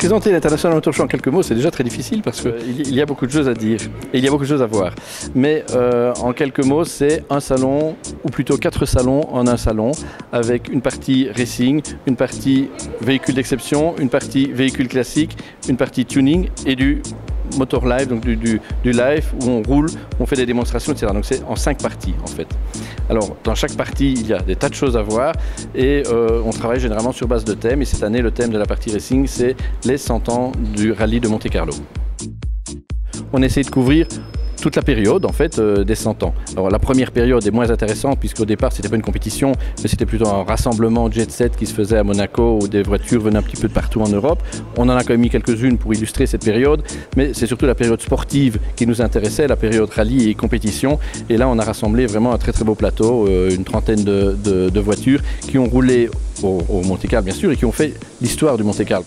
Présenter l'International Motor Show en quelques mots, c'est déjà très difficile parce qu'il y a beaucoup de choses à dire et il y a beaucoup de choses à voir. Mais en quelques mots, c'est un salon, ou plutôt 4 salons en un salon, avec une partie racing, une partie véhicule d'exception, une partie véhicule classique, une partie tuning et du motor live, donc du live où on roule, on fait des démonstrations, etc. Donc c'est en 5 parties en fait. Alors dans chaque partie, il y a des tas de choses à voir et on travaille généralement sur base de thèmes. Et cette année, le thème de la partie racing, c'est les 100 ans du rallye de Monte-Carlo. On essaie de couvrir toute la période en fait des 100 ans. Alors la première période est moins intéressante puisqu'au départ c'était pas une compétition mais c'était plutôt un rassemblement jet set qui se faisait à Monaco où des voitures venaient un petit peu de partout en Europe. On en a quand même mis quelques-unes pour illustrer cette période, mais c'est surtout la période sportive qui nous intéressait, la période rallye et compétition. Et là on a rassemblé vraiment un très très beau plateau, une trentaine de voitures qui ont roulé au Monte-Carlo bien sûr et qui ont fait l'histoire du Monte-Carlo.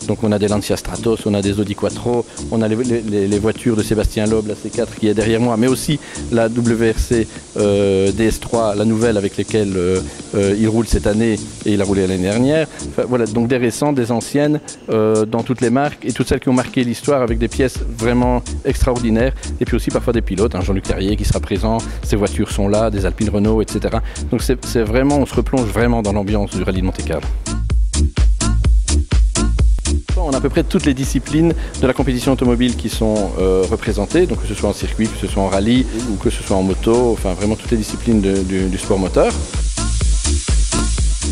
Donc on a des Lancia Stratos, on a des Audi Quattro, on a les voitures de Sébastien Loeb, la C4 qui est derrière moi, mais aussi la WRC DS3, la nouvelle avec laquelle il roule cette année et il a roulé l'année dernière. Enfin, voilà, donc des récentes, des anciennes dans toutes les marques et toutes celles qui ont marqué l'histoire avec des pièces vraiment extraordinaires. Et puis aussi parfois des pilotes, hein, Jean-Luc Carrier qui sera présent, ces voitures sont là, des Alpine Renault, etc. Donc c'est vraiment, on se replonge vraiment dans l'ambiance du rallye de Monte-Carlo. On a à peu près toutes les disciplines de la compétition automobile qui sont représentées, donc que ce soit en circuit, que ce soit en rallye ou que ce soit en moto, enfin vraiment toutes les disciplines du sport moteur.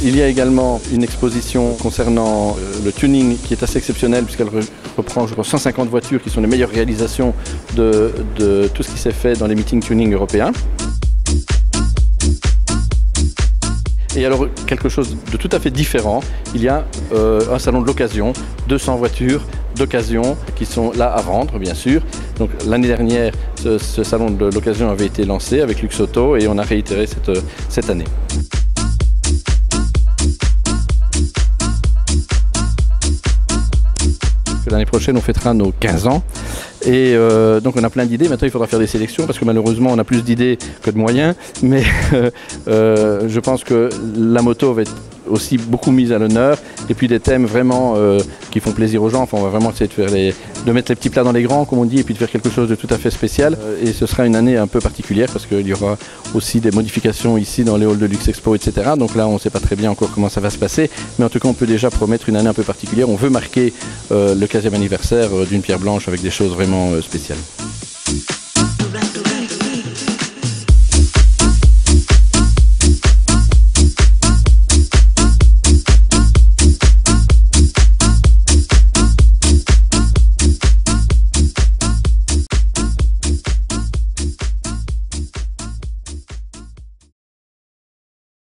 Il y a également une exposition concernant le tuning qui est assez exceptionnelle puisqu'elle reprend je crois 150 voitures qui sont les meilleures réalisations de tout ce qui s'est fait dans les meetings tuning européens. Et alors, quelque chose de tout à fait différent, il y a un salon de l'occasion, 200 voitures d'occasion qui sont là à vendre, bien sûr. Donc l'année dernière, ce salon de l'occasion avait été lancé avec Luxauto et on a réitéré cette année. L'année prochaine, on fêtera nos 15 ans. Et donc on a plein d'idées, maintenant il faudra faire des sélections parce que malheureusement on a plus d'idées que de moyens, mais je pense que la moto va être aussi beaucoup mise à l'honneur et puis des thèmes vraiment qui font plaisir aux gens. Enfin, on va vraiment essayer de mettre les petits plats dans les grands comme on dit et puis de faire quelque chose de tout à fait spécial et ce sera une année un peu particulière parce qu'il y aura aussi des modifications ici dans les halls de Luxe Expo, etc. Donc là on ne sait pas très bien encore comment ça va se passer, mais en tout cas on peut déjà promettre une année un peu particulière. On veut marquer le 15e anniversaire d'une pierre blanche avec des choses vraiment spéciales.